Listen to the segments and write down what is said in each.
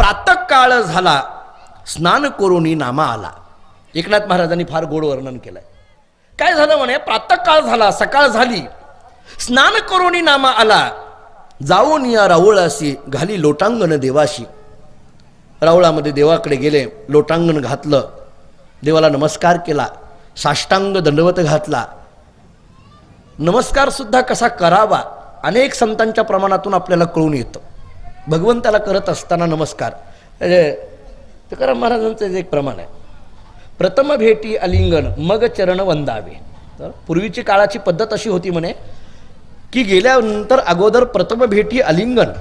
प्रातःकाळ झाला स्नान करुणी नामा आला. एकनाथ महाराजांनी फार गोड वर्णन केलंय. काय झालं म्हणे, प्रातःकाळ झाला, सकाळ झाली, स्नान करुणी नामा आला, जाऊन या राऊळाशी घाली लोटांगण देवाशी. राऊळामध्ये देवाकडे गेले, लोटांगण घातलं, देवाला नमस्कार केला, साष्टांग दंडवत घातला. नमस्कार सुद्धा कसा करावा अनेक संतांच्या प्रमाणातून आपल्याला कळून येतं. भगवंताला करत असताना नमस्कार, तुकाराम महाराजांचं एक प्रमाण आहे, प्रथम भेटी अलिंगन मग चरण वंदावे. तर पूर्वीची काळाची पद्धत अशी होती म्हणे की गेल्यानंतर अगोदर प्रथम भेटी अलिंगन,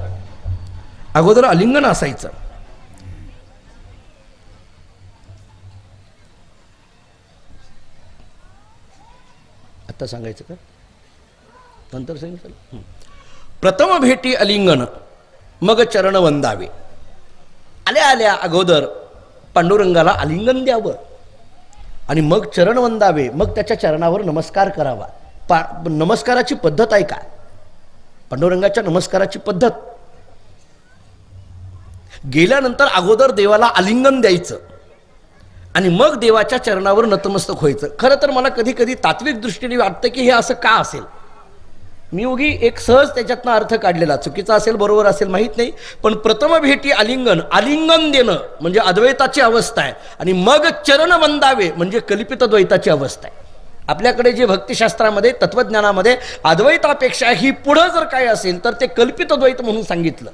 अगोदर अलिंगन असायचं. आता सांगायचं का नंतर सांगितलं. प्रथम भेटी अलिंगन मग चरण वंदावे. आल्या आल्या अगोदर पांडुरंगाला आलिंगन द्यावं आणि मग चरण वंदावे, मग त्याच्या चरणावर नमस्कार करावा. नमस्काराची पद्धत आहे का, पांडुरंगाच्या नमस्काराची पद्धत, गेल्यानंतर अगोदर देवाला आलिंगन द्यायचं आणि मग देवाच्या चरणावर नतमस्तक व्हायचं. खरं तर मला कधी कधी तात्विक दृष्टीने वाटतं की हे असं का असेल. मी उगी एक सहज त्याच्यातनं अर्थ काढलेला, चुकीचा असेल बरोबर असेल माहीत नाही, पण प्रथम भेटी आलिंगन, आलिंगन देणं म्हणजे अद्वैताची अवस्था आहे, आणि मग चरण वंदावे म्हणजे कल्पित द्वैताची अवस्था आहे. आपल्याकडे जे भक्तिशास्त्रामध्ये तत्वज्ञानामध्ये अद्वैतापेक्षा ही पुढं जर काय असेल तर ते कल्पित द्वैत म्हणून सांगितलं.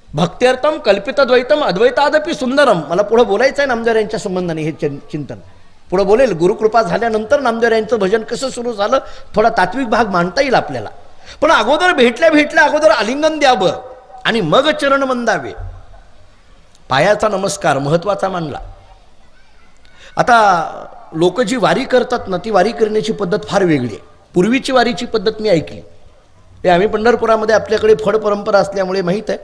भक्त्यर्थम कल्पित द्वैतम अद्वैतादपि सुंदरम. मला पुढं बोलायचं आहे नामदेव यांच्या संबंधाने, हे चिंतन पुढं बोलेल. गुरुकृपा झाल्यानंतर नामदेव यांचं भजन कसं सुरू झालं थोडा तात्विक भाग मांडता येईल आपल्याला. पण अगोदर भेटल्या अगोदर आलिंगन द्यावं आणि मग चरण वंदावे. पायाचा नमस्कार महत्वाचा मानला. आता लोक जी वारी करतात ना, ती वारी करण्याची पद्धत फार वेगळी आहे. पूर्वीची वारीची पद्धत मी ऐकली. ते आम्ही पंढरपुरामध्ये आपल्याकडे फड परंपरा असल्यामुळे माहीत आहे.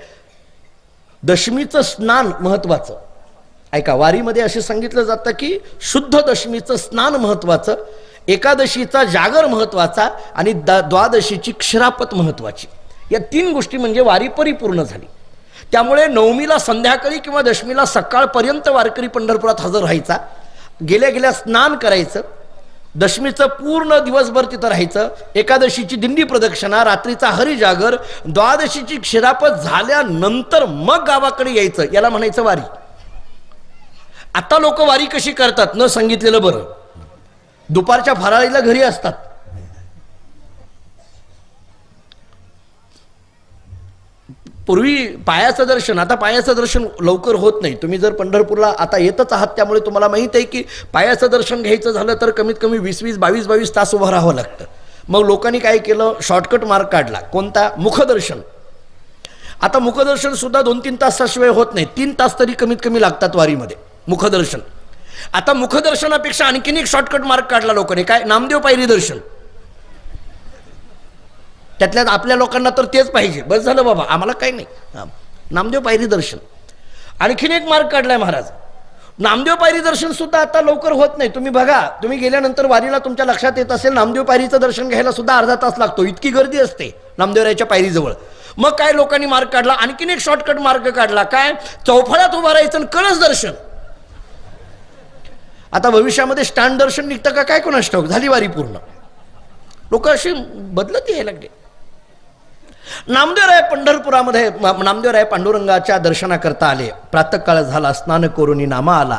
दशमीचं स्नान महत्वाचं. ऐका, वारीमध्ये असे सांगितलं जातं की शुद्ध दशमीचं स्नान महत्वाचं, एकादशीचा जागर महत्वाचा आणि द्वादशीची क्षरापत महत्वाची. या 3 गोष्टी म्हणजे वारी परिपूर्ण झाली. त्यामुळे नवमीला संध्याकाळी किंवा दशमीला सकाळपर्यंत वारकरी पंढरपुरात हजर राहायचा, गेल्या गेल्या स्नान करायचं, दशमीचं पूर्ण दिवसभर तिथं राहायचं, एकादशीची दिंडी प्रदक्षिणा, रात्रीचा हरिजागर, द्वादशीची क्षरापत झाल्यानंतर मग गावाकडे यायचं. याला म्हणायचं वारी. आता लोक वारी कशी करतात न सांगितलेलं बरं. दुपारच्या फराळीला घरी असतात. पूर्वी पायाचं दर्शन, आता पायाचं दर्शन लवकर होत नाही. तुम्ही जर पंढरपूरला आता येतच आहात त्यामुळे तुम्हाला माहित आहे की पायाचं दर्शन घ्यायचं झालं तर कमीत कमी 20-20, 22-22 तास उभं राहावं लागतं. मग लोकांनी काय केलं, शॉर्टकट मार्ग काढला. कोणता? मुखदर्शन. आता मुखदर्शन सुद्धा 2-3 तासाशिवाय होत नाही, 3 तास तरी कमीत कमी लागतात वारीमध्ये मुखदर्शन. आता मुखदर्शनापेक्षा आणखीन एक शॉर्टकट मार्ग काढला लोकांनी. काय? नामदेव पायरी दर्शन. त्यातल्यात आपल्या लोकांना तर तेच पाहिजे, बस झालं बाबा, आम्हाला काही नाही. नामदेव पायरी दर्शन. आणखीन एक मार्ग काढलाय महाराज. नामदेव पायरी दर्शन सुद्धा आता लवकर होत नाही. तुम्ही बघा, तुम्ही गेल्यानंतर वारीला तुमच्या लक्षात येत असेल, नामदेव पायरीचं दर्शन घ्यायला सुद्धा अर्धा तास लागतो, इतकी गर्दी असते नामदेवरायाच्या पायरीजवळ. मग काय लोकांनी मार्ग काढला, आणखीन एक शॉर्टकट मार्ग काढला. काय? चौफळ्यात उभा राहायचं आणि कळस दर्शन. आता भविष्यामध्ये स्टँड दर्शन निघतं का काय कोणास ठाऊक. झाली वारी पूर्ण. लोक अशी बदलत यायला लागले. नामदेवराय पंढरपुरामध्ये, नामदेवराय पांडुरंगाच्या दर्शनाकरता आले. प्रातःकाळ झाला, स्नान करुणी नामा आला,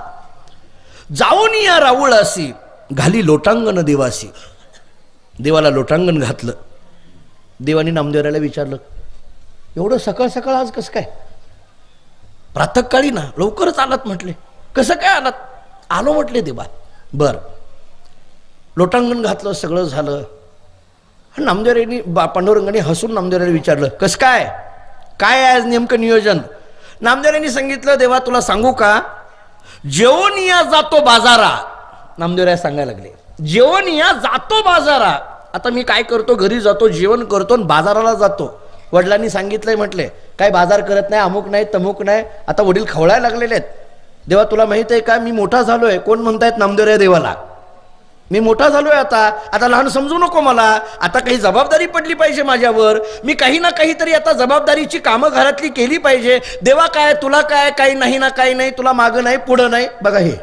जाऊन या राऊळासी घाली लोटांगण देवासी. देवाला लोटांगण घातलं. देवानी नामदेवरायला विचारलं, एवढं सकाळ सकाळ आज कसं काय? प्रातःकाळी ना, लवकरच आलात म्हटले. कसं काय आलात? आलो म्हटले देवा. बर, लोटांगण घातलं, सगळं झालं. नामदेवरायांनी पांडुरंगाने हसून नामदेवरायाला विचारलं, कसं काय, काय आज नेमकं नियोजन? नामदेवरायांनी सांगितलं, देवा तुला सांगू का, जेवण या जातो बाजारा. नामदेवराय सांगायला लागले, जेवण या जातो बाजारा. आता मी काय करतो, घरी जातो, जेवण करतो आणि बाजाराला जातो. वडिलांनी सांगितलंय म्हटले, काय बाजार करत नाही, अमुक नाही तमुक नाही. आता वडील खवळायला लागलेले आहेत. देवा तुला माहित आहे का, मी मोठा झालोय. कोण म्हणतायत? नामदेवराय देवाला. मी मोठा झालोय, आता लहान समजू नको मला, आता काही जबाबदारी पडली पाहिजे माझ्यावर, मी काही ना काहीतरी आता जबाबदारीची कामं घरातली केली पाहिजे. देवा काय तुला काय, काही नाही ना काही नाही, तुला मागं नाही पुढं नाही. बघा हे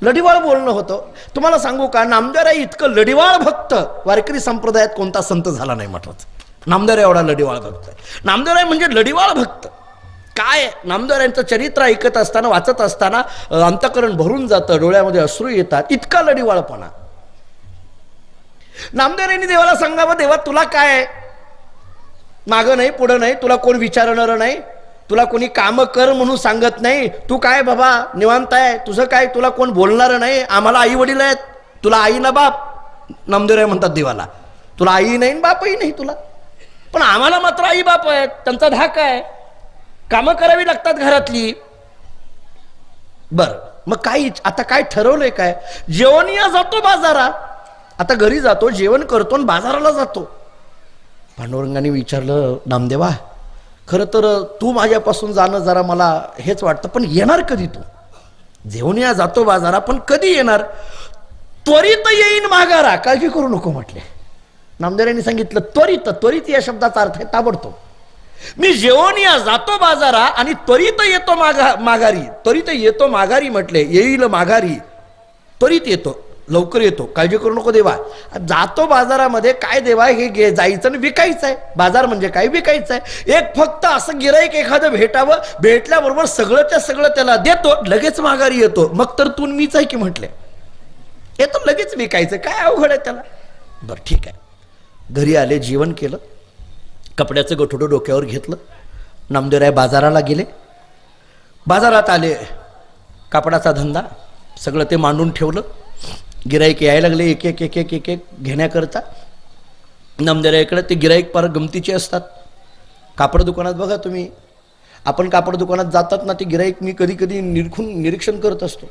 लढीवाळ बोलणं होतं. तुम्हाला सांगू का, नामदेवराय इतकं लढीवाळ भक्त वारकरी संप्रदायात कोणता संत झाला नाही म्हटलं. नामदेवराय एवढा लढीवाळ भक्त. नामदेवराय म्हणजे लढीवाळ भक्त. काय नामदेवरायांचं चरित्र ऐकत असताना, वाचत असताना अंतःकरण भरून जातं, डोळ्यामध्ये अश्रू येतात, इतका लढीवाळपणा. नामदेवरायांनी देवाला सांगावं, देवा तुला काय, मागं नाही पुढं नाही, तुला कोण विचारणार नाही, तुला कोणी काम कर म्हणून सांगत नाही, तू काय बाबा निवांत आहे, तुझं काय, तुला कोण बोलणार नाही, आम्हाला आई वडील आहेत, तुला आई ना बाप. नामदेवराय म्हणतात देवाला, तुला आई नाही बापही नाही तुला, पण आम्हाला मात्र आई बाप आहेत, त्यांचा धाक आहे, कामं करावी लागतात घरातली. बर मग काय आता काय ठरवलंय काय, जेवण या जातो बाजारात, आता घरी जातो जेवण करतो आणि बाजाराला जातो. पांडुरंगाने विचारलं, नामदेवा खरं तर तू माझ्यापासून जाणं जरा मला हेच वाटतं, पण येणार कधी तू, जेवण या जातो बाजारा पण कधी येणार, त्वरित येईन माघारा, काळजी करू नको म्हटले. नामदेवांनी सांगितलं त्वरित, त्वरित या शब्दाचा अर्थ आहे ताबडतोब. मी जेवण या जातो बाजारा आणि त्वरित येतो माघारी. त्वरित येतो माघारी म्हटले, येईल माघारी, त्वरित येतो, लवकर येतो, काळजी करू नको देवा. जातो बाजारामध्ये काय देवा, हे जायचं आणि विकायचं आहे, बाजार म्हणजे काय विकायचं आहे. एक फक्त असं गिराईक एखादं भेटावं, भेटल्याबरोबर सगळंच्या सगळं त्याला देतो, लगेच माघारी येतो, मग तर तू मीच आहे की म्हटले, येतो लगेच विकायचं, काय अवघड आहे त्याला. बरं ठीक आहे. घरी आले, जेवण केलं, कपड्याचं गठोडं डोक्यावर घेतलं, नामदेवराय बाजाराला गेले. बाजारात आले, कापडाचा धंदा सगळं ते मांडून ठेवलं, गिराईक यायला लागले एक एक एक एक एक एक घेण्याकरता. नामदेवरायाकडे ते गिराईक फार गमतीचे असतात. कापड दुकानात बघा तुम्ही, आपण कापड दुकानात जातात ना, ते गिराईक मी कधी कधी निरीक्षण करत असतो.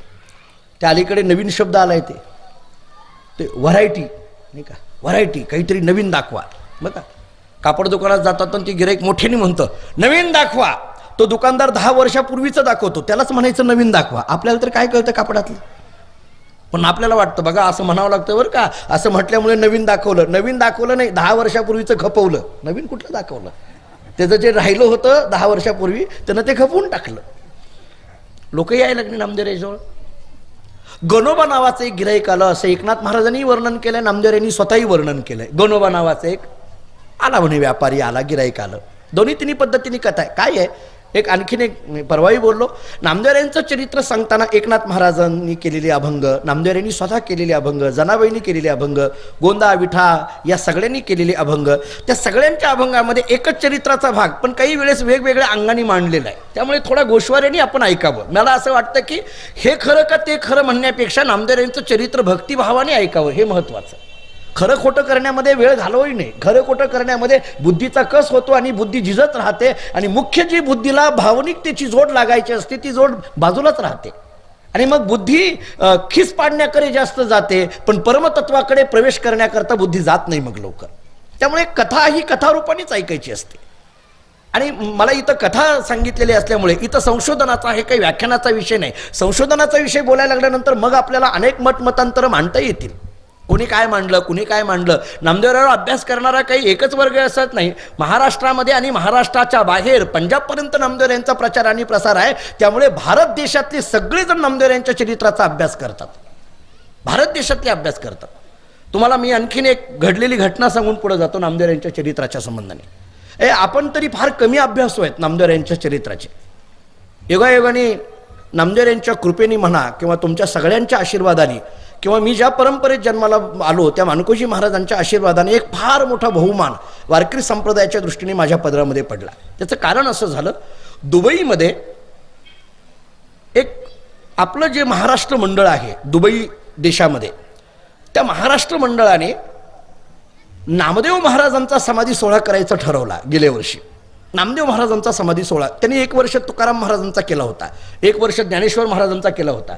त्या अलीकडे नवीन शब्द आलाय ते व्हरायटी, नाही का, व्हरायटी, काहीतरी नवीन दाखवा. बघा कापड दुकानात जातात पण ती गिराईक मोठ्याने म्हणतं नवीन दाखवा. तो दुकानदार 10 वर्षापूर्वीचं दाखवतो, त्यालाच म्हणायचं नवीन दाखवा. आपल्याला तर काय कळतं कापडातलं, पण आपल्याला वाटतं बघा असं म्हणावं लागतं बरं का, असं म्हटल्यामुळे नवीन दाखवलं. नवीन दाखवलं नाही, 10 वर्षापूर्वीचं खपवलं. नवीन कुठलं दाखवलं, त्याचं जे राहिलं होतं 10 वर्षापूर्वी त्यानं ते खपवून टाकलं. लोक यायला लागले नामदेवरायाजवळ. गणोबा नावाचं एक गिराईक आलं, असं एकनाथ महाराजांनी वर्णन केलंय, नामदेवरायांनी स्वतःही वर्णन केलंय. गणोबा नावाचं एक आला म्हणे, व्यापारी आला, गिराईक आलं. दोन्ही तिन्ही पद्धतीने कथा आहे. काय आहे, एक आणखीन एक परवाही बोललो, नामदेवरायांचं चरित्र सांगताना एकनाथ महाराजांनी केलेले अभंग, नामदेवरायांनी स्वतः केलेले अभंग, जनाबाईंनी केलेले अभंग, गोंदा विठा या सगळ्यांनी केलेले अभंग, त्या सगळ्यांच्या अभंगामध्ये एकच चरित्राचा भाग पण काही वेळेस वेगवेगळ्या अंगाने मांडलेला आहे. त्यामुळे थोडा गोश्वाऱ्याने आपण ऐकावं. मला असं वाटतं की हे खरं का ते खरं म्हणण्यापेक्षा नामदेवरायांचं चरित्र भक्तिभावाने ऐकावं हे महत्त्वाचं. खरं खोटं करण्यामध्ये वेळ घालवही नाही. खरं खोटं करण्यामध्ये बुद्धीचा कस होतो आणि बुद्धी झिजत राहते, आणि मुख्य जी बुद्धीला भावनिकतेची जोड लागायची असते ती जोड बाजूलाच राहते, आणि मग बुद्धी खिस पाडण्याकडे जास्त जाते, पण परमतत्वाकडे प्रवेश करण्याकरता बुद्धी जात नाही मग लवकर. त्यामुळे कथा ही कथारूपानेच ऐकायची असते. आणि मला इथं कथा सांगितलेली असल्यामुळे इथं संशोधनाचा हे काही व्याख्यानाचा विषय नाही. संशोधनाचा विषय बोलायला लागल्यानंतर मग आपल्याला अनेक मतमतांतर मांडता येतील. कोणी काय मांडलं, कुणी काय मांडलं. नामदेवरायावर अभ्यास करणारा काही एकच वर्ग असत नाही. महाराष्ट्रामध्ये आणि महाराष्ट्राच्या बाहेर पंजाबपर्यंत नामदेवरायांचा प्रचार आणि प्रसार आहे. त्यामुळे भारत देशातले सगळेजण नामदेवरायांच्या चरित्राचा अभ्यास करतात, भारत देशातले अभ्यास करतात. तुम्हाला मी आणखीन एक घडलेली घटना सांगून पुढे जातो नामदेवरायांच्या चरित्राच्या संबंधाने. आपण तरी फार कमी अभ्यासू आहेत नामदेवरायांच्या चरित्राचे. योगायोगाने नामदेवरायांच्या कृपेने म्हणा किंवा तुमच्या सगळ्यांच्या आशीर्वादाने किंवा मी ज्या परंपरेत जन्माला आलो त्या माणकोजी महाराजांच्या आशीर्वादाने एक फार मोठा बहुमान वारकरी संप्रदायाच्या दृष्टीने माझ्या पदरामध्ये पडला. त्याचं कारण असं झालं, दुबईमध्ये एक आपलं जे महाराष्ट्र मंडळ आहे दुबई देशामध्ये, त्या महाराष्ट्र मंडळाने नामदेव महाराजांचा समाधी सोहळा करायचा ठरवला. गेल्या वर्षी नामदेव महाराजांचा समाधी सोहळा त्यांनी 1 वर्ष तुकाराम महाराजांचा केला होता, 1 वर्ष ज्ञानेश्वर महाराजांचा केला होता.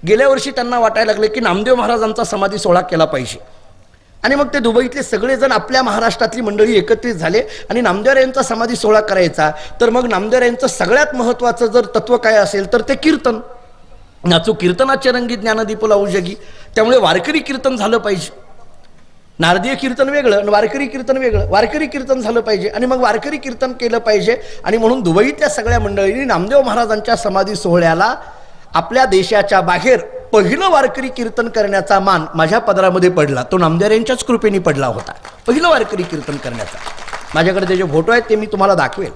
गेल्या वर्षी त्यांना वाटायला लागले की नामदेव महाराजांचा समाधी सोहळा केला पाहिजे, आणि मग ते दुबईतले सगळेजण आपल्या महाराष्ट्रातली मंडळी एकत्रित झाले आणि नामदेवरायांचा समाधी सोहळा करायचा. तर मग नामदेवरायांचं सगळ्यात महत्त्वाचं जर तत्व काय असेल तर ते कीर्तन. नाचू कीर्तनाचे रंगी ज्ञानदीप लावू जगी. त्यामुळे वारकरी कीर्तन झालं पाहिजे. नारदीय कीर्तन वेगळं आणि वारकरी कीर्तन वेगळं. वारकरी कीर्तन झालं पाहिजे आणि मग वारकरी कीर्तन केलं पाहिजे. आणि म्हणून दुबईतल्या सगळ्या मंडळींनी नामदेव महाराजांच्या समाधी सोहळ्याला आपल्या देशाच्या बाहेर पहिलं वारकरी कीर्तन करण्याचा मान माझ्या पदरामध्ये पडला. तो नामदेवांच्याच कृपेने पडला होता, पहिलं वारकरी कीर्तन करण्याचा. माझ्याकडे त्याचे फोटो आहेत, ते मी तुम्हाला दाखवेल.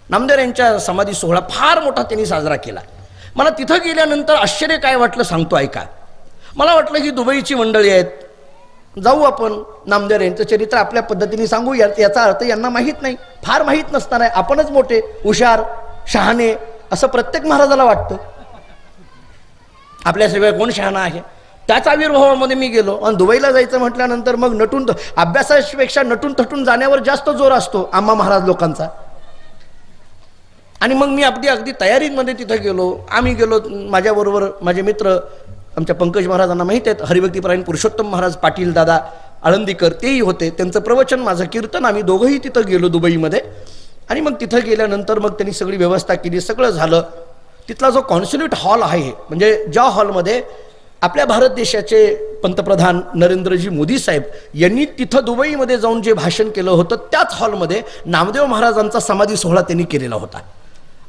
नामदेवांच्या समाधी सोहळा फार मोठा त्यांनी साजरा केला. मला तिथं गेल्यानंतर आश्चर्य काय वाटलं सांगतो ऐका. मला वाटलं की दुबईची मंडळी आहेत, जाऊ आपण नामदेव यांचं चरित्र आपल्या पद्धतीने सांगू. याचा अर्थ यांना माहीत नाही, फार माहीत नसताना आपणच मोठे हुशार शहाणे असं प्रत्येक महाराजाला वाटतं. आपल्याशिवाय कोण शहाणा आहे. त्याच आविर्भावामध्ये मी गेलो आणि दुबईला जायचं म्हटल्यानंतर मग नटून अभ्यासापेक्षा नटून थटून जाण्यावर जास्त जोर असतो आम्हा महाराज लोकांचा. आणि मग मी अगदी तयारीमध्ये तिथं गेलो. आम्ही गेलो, माझ्याबरोबर माझे मित्र आमच्या पंकज महाराजांना माहीत आहेत, हरिभक्तीपरायण पुरुषोत्तम महाराज पाटील दादा आळंदीकर तेही होते. त्यांचं प्रवचन माझं कीर्तन, आम्ही दोघंही तिथं गेलो दुबईमध्ये. आणि मग तिथं गेल्यानंतर मग त्यांनी सगळी व्यवस्था केली, सगळं झालं. तिथला जो कॉन्सुलेट हॉल आहे, म्हणजे ज्या हॉलमध्ये आपल्या भारत देशाचे पंतप्रधान नरेंद्रजी मोदी साहेब यांनी तिथं दुबईमध्ये जाऊन जे भाषण केलं होतं, त्याच हॉलमध्ये नामदेव महाराजांचा समाधी सोहळा त्यांनी केलेला होता.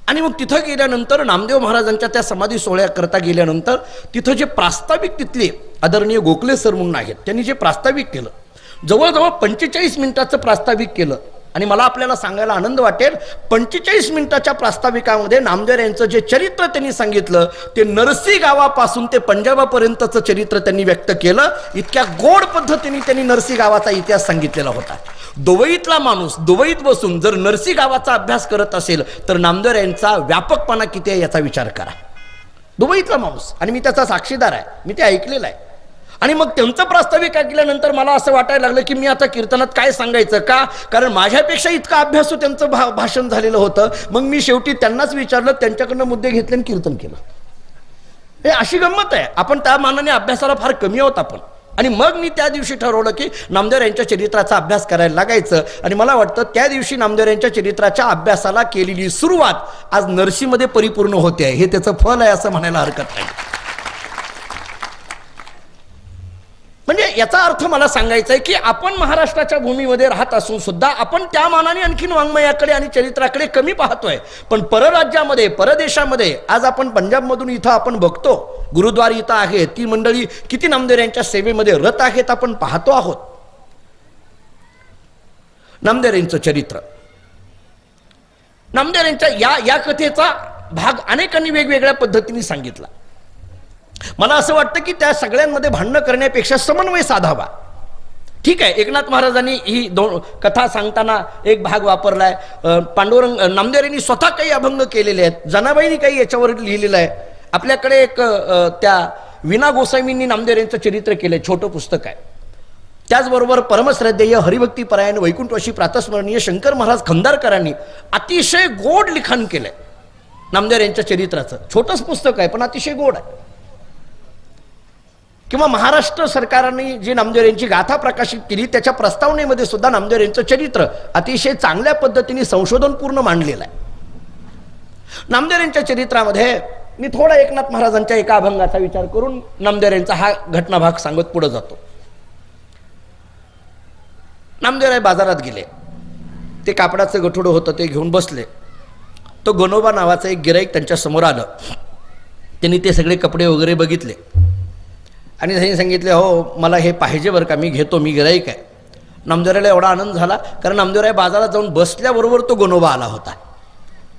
आणि मग तिथं गेल्यानंतर नामदेव महाराजांच्या त्या समाधी सोहळ्याकरता गेल्यानंतर तिथं जे प्रास्ताविक तिथले आदरणीय गोखले सर म्हणून आहेत, त्यांनी जे प्रास्ताविक केलं, जवळजवळ 45 मिनिटाचं प्रास्ताविक केलं. आणि मला आपल्याला सांगायला आनंद वाटेल, 45 मिनिटाच्या प्रास्ताविकामध्ये नामदेव यांचं जे चरित्र त्यांनी सांगितलं, ते नरसी गावापासून ते पंजाबापर्यंतचं चरित्र त्यांनी व्यक्त केलं. इतक्या गोड पद्धतीने त्यांनी नरसी गावाचा इतिहास सांगितलेला होता. दुबईतला माणूस दुबईत बसून जर नरसी गावाचा अभ्यास करत असेल तर नामदेव यांचा व्यापकपणा किती आहे याचा विचार करा. दुबईतला माणूस, आणि मी त्याचा साक्षीदार आहे, मी ते ऐकलेलं आहे. आणि मग त्यांचं प्रास्ताविक ऐकल्यानंतर मला असं वाटायला लागलं की मी आता कीर्तनात काय सांगायचं का, कारण माझ्यापेक्षा इतका अभ्यासू त्यांचं भाषण झालेलं होतं. मग मी शेवटी त्यांनाच विचारलं, त्यांच्याकडनं मुद्दे घेतले आणि कीर्तन केलं. हे अशी गंमत आहे. आपण त्या मानाने अभ्यासाला फार कमी आहोत आपण. आणि मग मी त्या दिवशी ठरवलं की नामदेव यांच्या चरित्राचा अभ्यास करायला लागायचं. आणि मला वाटतं त्या दिवशी नामदेव यांच्या चरित्राच्या अभ्यासाला केलेली सुरुवात आज नरसीमध्ये परिपूर्ण होते आहे. हे त्याचं फल आहे असं म्हणायला हरकत नाही. म्हणजे याचा अर्थ मला सांगायचा आहे की आपण महाराष्ट्राच्या भूमीमध्ये राहत असून सुद्धा आपण त्या मानाने आणखीन वाङ्मयाकडे आणि चरित्राकडे कमी पाहतोय. पण परराज्यामध्ये परदेशामध्ये आज आपण पंजाबमधून इथं आपण बघतो गुरुद्वार इथं आहे, ती मंडळी किती नामदेव यांच्या सेवेमध्ये रत आहेत आपण पाहतो आहोत. नामदेव यांचं चरित्र, नामदेव यांच्या या कथेचा भाग अनेकांनी वेगवेगळ्या पद्धतीने सांगितला. मला असं वाटतं की त्या सगळ्यांमध्ये भांडणं करण्यापेक्षा समन्वय साधावा. ठीक आहे, एकनाथ महाराजांनी ही कथा सांगताना एक भाग वापरलाय. पांडुरंग नामदेवांनी स्वतः काही अभंग केलेले आहेत, जनाबाईंनी काही याच्यावर लिहिलेलं आहे. आपल्याकडे एक त्या विना गोसावींनी नामदेव यांचं चरित्र केलंय, छोटं पुस्तक आहे. त्याचबरोबर परमश्रद्धेय हरिभक्तीपरायण वैकुंठवासी प्रातस्मरणीय शंकर महाराज खंदारकरांनी अतिशय गोड लिखाण केलंय नामदेव यांच्या चरित्राचं. छोटंच पुस्तक आहे पण अतिशय गोड आहे. किंवा महाराष्ट्र सरकारने जी नामदेव यांची गाथा प्रकाशित केली त्याच्या प्रस्तावनेमध्ये सुद्धा नामदेव यांचं चरित्र अतिशय चांगल्या पद्धतीने संशोधनपूर्ण मांडलेलं आहे. नामदेव यांच्या चरित्रामध्ये मी थोडा एकनाथ महाराजांच्या एका अभंगाचा विचार करून नामदेव यांचा हा घटनाभाग सांगत पुढे जातो. नामदेवराय बाजारात गेले, ते कापडाचं गठोडं होतं ते घेऊन बसले. तो गणोबा नावाचा एक गिराईक त्यांच्या समोर आलं. त्यांनी ते सगळे कपडे वगैरे बघितले आणि त्यांनी सांगितले, हो मला हे पाहिजे बरं का, मी घेतो, मी गिराईक आहे. नामदेवरायला एवढा आनंद झाला कारण नामदेवराय बाजारात जाऊन बसल्याबरोबर तो गणोबा आला होता.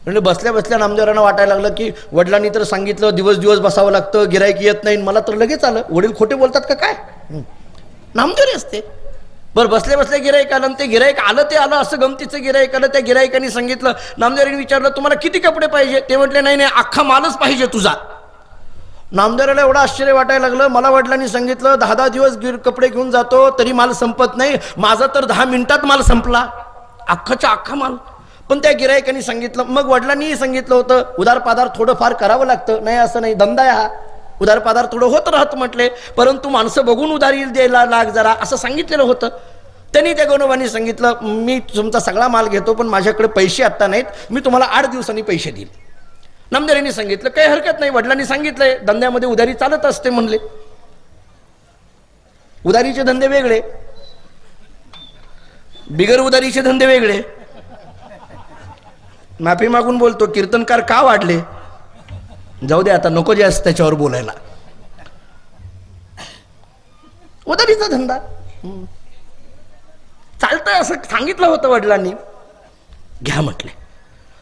म्हणजे बसल्या बसल्या नामदेवरायांना वाटायला लागलं की वडिलांनी तर सांगितलं दिवस दिवस बसावं लागतं, गिराईक येत नाही, मला तर लगेच आलं. वडील खोटे बोलतात का काय? नामदेव असते. बरं बसल्या बसल्या गिराईक आलं, ते गिराईक आलं ते आलं, असं गमतीचं गिराईक आलं. त्या गिराईकांनी सांगितलं, नामदेवरायांनी विचारलं तुम्हाला किती कपडे पाहिजे? ते म्हटले नाही नाही अख्खा मालच पाहिजे तुझा. नामदेवराला एवढं आश्चर्य वाटायला लागलं, मला वडिलांनी सांगितलं 10-10 दिवस कपडे घेऊन जातो तरी माल संपत नाही, माझा तर 10 मिनिटात माल संपला, अख्खाचा अख्खा माल. पण त्या गिराईकांनी सांगितलं, मग वडिलांनीही सांगितलं होतं उदारपादार थोडं फार करावं लागतं, नाही असं नाही, धंदा आहे हा, उदारपादार थोडं होत राहत म्हटले, परंतु माणसं बघून उधारी द्यायला लाग जरा, असं सांगितलेलं होतं. त्यांनी त्या गणोबांनी सांगितलं, मी तुमचा सगळा माल घेतो पण माझ्याकडे पैसे आत्ता नाहीत, मी तुम्हाला 8 दिवसांनी पैसे देईल. नामदेवांनी सांगितलं काही हरकत नाही, वडिलांनी सांगितलंय धंद्यामध्ये उधारी चालत असते म्हणले. उधारीचे धंदे वेगळे, बिगर उधारीचे धंदे वेगळे. माफी मागून बोलतो, कीर्तनकार का वाढले? जाऊ दे आता, नको जास्त त्याच्यावर बोलायला. उधारीचा धंदा चालतंय असं सांगितलं होतं वडिलांनी, घ्या म्हटले.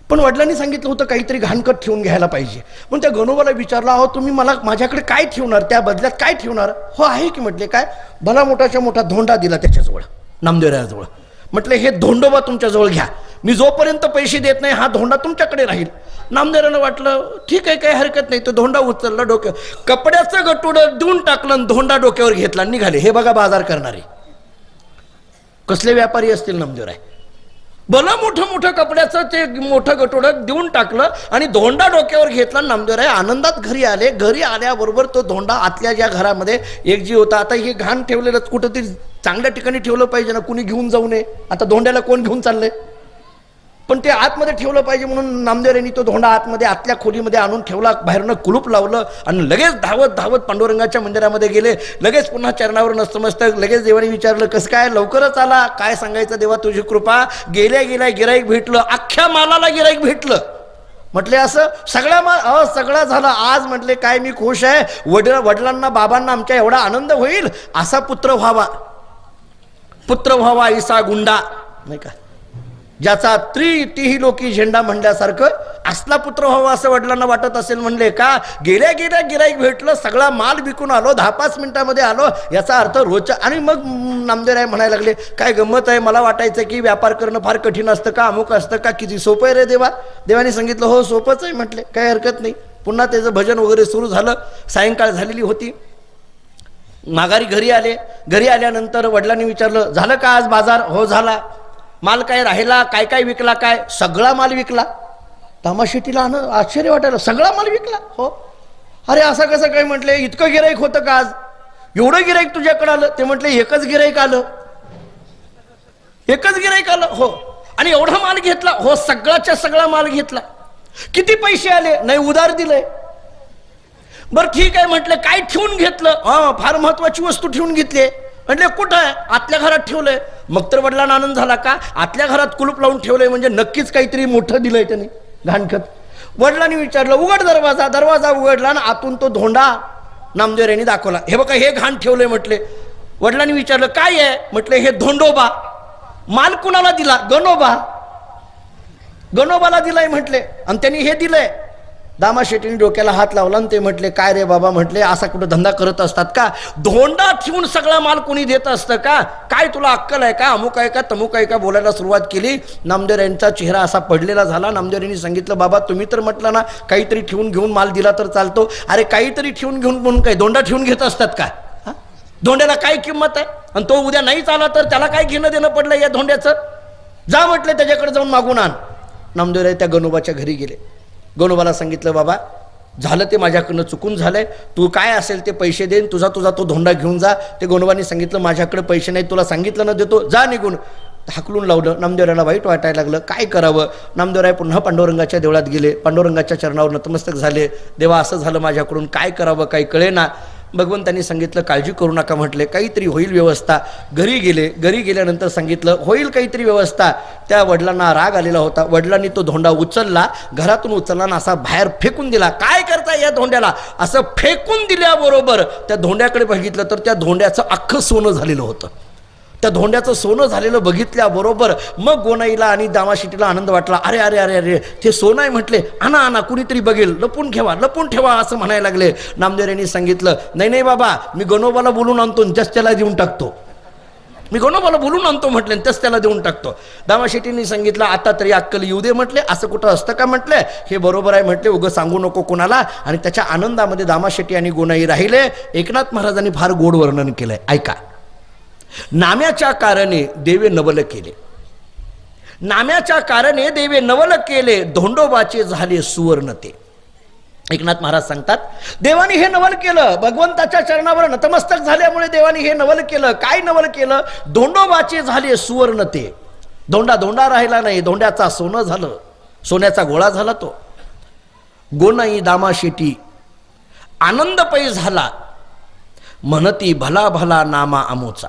पण वडिलांनी सांगितलं होतं काहीतरी घाणकट ठेवून घ्यायला पाहिजे. मग त्या गणोबाला विचारलं, अहो तुम्ही मला माझ्याकडे काय ठेवणार, त्या बदल्यात काय ठेवणार? हो आहे की म्हटले. काय? भला मोठाच्या मोठा धोंडा दिला त्याच्याजवळ, नामदेवरायाजवळ. म्हटले हे धोंडोबा तुमच्याजवळ घ्या, मी जोपर्यंत पैसे देत नाही हा धोंडा तुमच्याकडे राहील. नामदेवाला वाटलं ठीक आहे, काही हरकत नाही. तो धोंडा उचलला, डोक्यावर कपड्याचं गटुडं देऊन टाकलं, धोंडा डोक्यावर घेतला, निघाले. हे बघा बाजार करणारे कसले व्यापारी असतील नामदेवराय. भलं मोठं मोठं कपड्याचं ते मोठं गटोडं देऊन टाकलं आणि धोंडा डोक्यावर घेतला. नामदेवराय आनंदात घरी आले. घरी आल्याबरोबर तो धोंडा आतल्या ज्या घरामध्ये एक जीव होता, आता हे घाण ठेवलेलं कुठंतरी चांगल्या ठिकाणी ठेवलं पाहिजे ना, कुणी घेऊन जाऊ नये. आता धोंड्याला कोण घेऊन चाललंय? पण ते आतमध्ये ठेवलं पाहिजे म्हणून नामदेवरायांनी तो धोंडा आतमध्ये आतल्या खोलीमध्ये आणून ठेवला, बाहेरनं कुलूप लावलं आणि लगेच धावत धावत पांडुरंगाच्या मंदिरामध्ये गेले. लगेच पुन्हा चरणावर नतमस्तक. लगेच देवाने विचारलं कसं काय, लवकरच आला, काय सांगायचं देवा तुझी कृपा. गेल्या गेल्या गिराईक भेटलं, अख्ख्या मालाला गिराईक भेटलं. म्हटले असं सगळा माल सगळा झाला. आज म्हटले काय मी खुश आहे, वडिलांना बाबांना आमच्या एवढा आनंद होईल, असा पुत्र व्हावा. पुत्र व्हावा ऐसा गुंडा, नाही का, ज्याचा त्रिही लोकी झेंडा म्हणल्यासारखं असला पुत्र व्हावा असं वडिलांना वाटत असेल. म्हणले का गेल्या गेल्या गिराईक भेटलं, सगळा माल विकून आलो, 10-5 मिनिटामध्ये आलो, याचा अर्थ रोजच्या. आणि मग नामदेवराय म्हणायला लागले काय गंमत आहे, मला वाटायचं की व्यापार करणं फार कठीण असतं का, अमुक असतं का, किती सोपं आहे रे देवा. देवाने सांगितलं हो सोपंच आहे. म्हटले काही हरकत नाही. पुन्हा त्याचं भजन वगैरे सुरू झालं. सायंकाळ झालेली होती. माघारी घरी आले. घरी आल्यानंतर वडिलांनी विचारलं झालं का आज बाजार? हो झाला. माल काय राहिला, काय काय विकला? काय सगळा माल विकला. तामाशेटीला आश्चर्य वाटायला, सगळा माल विकला? हो. अरे असं कसं काय? म्हटले इतकं गिराईक होतं का आज, एवढं गिराईक तुझ्याकडे आलं? ते म्हटले एकच गिराईक आलं. एकच गिराईक आलं? हो. आणि एवढा माल घेतला? हो सगळाच्या सगळा माल घेतला. किती पैसे आले? नाही उधार दिलंय. बरं ठीक आहे. म्हटलं काय ठेवून घेतलं? हा फार महत्वाची वस्तू ठेवून घेतली. म्हटले कुठं आहे? आतल्या घरात ठेवलंय. मग तर वडिलांना आनंद झाला. का आतल्या घरात कुलूप लावून ठेवलंय म्हणजे नक्कीच काहीतरी मोठं दिलंय त्याने, घाणखत. वडिलांनी विचारलं उघड दरवाजा. दरवाजा उघडला आणि आतून तो धोंडा नामदेवरायांनी दाखवला. हे बघा हे घाण ठेवलंय. म्हटले वडिलांनी विचारलं काय आहे? म्हटले हे धोंडोबा. माल कुणाला दिला? गणोबा. गणोबाला दिलाय म्हटले. आणि त्यांनी हे दिलंय. दामाशेठीने डोक्याला हात लावला आणि ते म्हटले काय रे बाबा, म्हटले असा कुठं धंदा करत असतात का? धोंडा ठेवून सगळा माल कोणी देत असतं का? काय तुला अक्कल आहे का? अमुक आहे का तमुक आहे का? बोलायला सुरुवात केली. नामदेवरायांचा चेहरा असा पडलेला झाला. नामदेवरायांनी सांगितलं बाबा तुम्ही तर म्हटलं ना काहीतरी ठेवून घेऊन माल दिला तर चालतो. अरे काहीतरी ठेवून घेऊन म्हणून काय धोंडा ठेवून घेत असतात का? धोंड्याला काय किंमत आहे? आणि तो उद्या नाहीच आला तर त्याला काय घेणं देणं पडलं या धोंड्याचं? जा म्हटले त्याच्याकडे जाऊन मागून आण. नामदेवराय त्या गणोबाच्या घरी गेले. गणोबाला सांगितलं बाबा झालं ते माझ्याकडनं चुकून झालंय, तू काय असेल ते पैसे देईन, तुझा तो धोंडा घेऊन जा. ते गणोबाने सांगितलं माझ्याकडे पैसे नाही, तुला सांगितलं ना देतो, जा निघून. हाकलून लावलं. नामदेवरायाला वाईट वाटायला लागलं. काय करावं? नामदेवराय पुन्हा पांडुरंगाच्या देवळात गेले. पांडुरंगाच्या चरणावर नतमस्तक झाले. देवा असं झालं माझ्याकडून, काय करावं काही कळेना. भगवंतांनी सांगितलं काळजी करू नका. म्हटले काहीतरी होईल व्यवस्था. घरी गेले. घरी गेल्यानंतर सांगितलं होईल काहीतरी व्यवस्था. त्या वडिलांना राग आलेला होता. वडिलांनी तो धोंडा उचलला, घरातून उचलला आणि असा बाहेर फेकून दिला. काय करता या धोंड्याला? असं फेकून दिल्याबरोबर त्या धोंड्याकडे बघितलं तर त्या धोंड्याचं अख्खं सोनं झालेलं होतं. त्या धोंड्याचं सोनं झालेलं बघितल्याबरोबर मग गोनाईला आणि दामाशिटीला आनंद वाटला. अरे अरे अरे अरे ते सोनं आहे. म्हटले आणा आणा, कुणीतरी बघेल, लपून ठेवा लपून ठेवा असं म्हणायला लागले. नामदेवरायांनी सांगितलं नाही नाही बाबा, मी गणोबाला बोलून आणतो, त्याच त्याला देऊन टाकतो. मी गणोबाला बोलून आणतो म्हटले, त्याच त्याला देऊन टाकतो. दामाशेट्टींनी सांगितलं आता तरी अक्कल येऊ दे. म्हटले असं कुठं असतं का? म्हटले हे बरोबर आहे. म्हटले उगं सांगू नको कोणाला. आणि त्याच्या आनंदामध्ये दामाशेट्टी आणि गोनाई राहिले. एकनाथ महाराजांनी फार गोड वर्णन केलंय, ऐका. नाम्याच्या कारणे देवे नवल केले. नाम्याच्या कारणे देवे नवल केले, धोंडोबाचे झाले सुवर्ण ते. एकनाथ महाराज सांगतात देवानी हे नवल केलं. भगवंताच्या चरणावर नतमस्तक झाल्यामुळे देवानी हे नवल केलं. काय नवल केलं? धोंडोबाचे झाले सुवर्ण ते. धोंडा धोंडा राहिला नाही, धोंड्याचा सोनं झालं, सोन्याचा गोळा झाला तो. गोनाई दामा शेटी आनंद पै झाला, म्हणती भला भला नामा आमोचा.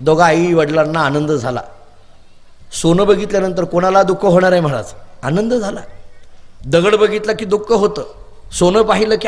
दोघा आई वडिलांना आनंद झाला. सोनं बघितल्यानंतर कोणाला दुःख होणार आहे महाराज? आनंद झाला. दगड बघितला की दुःख होतं, सोनं पाहिलं की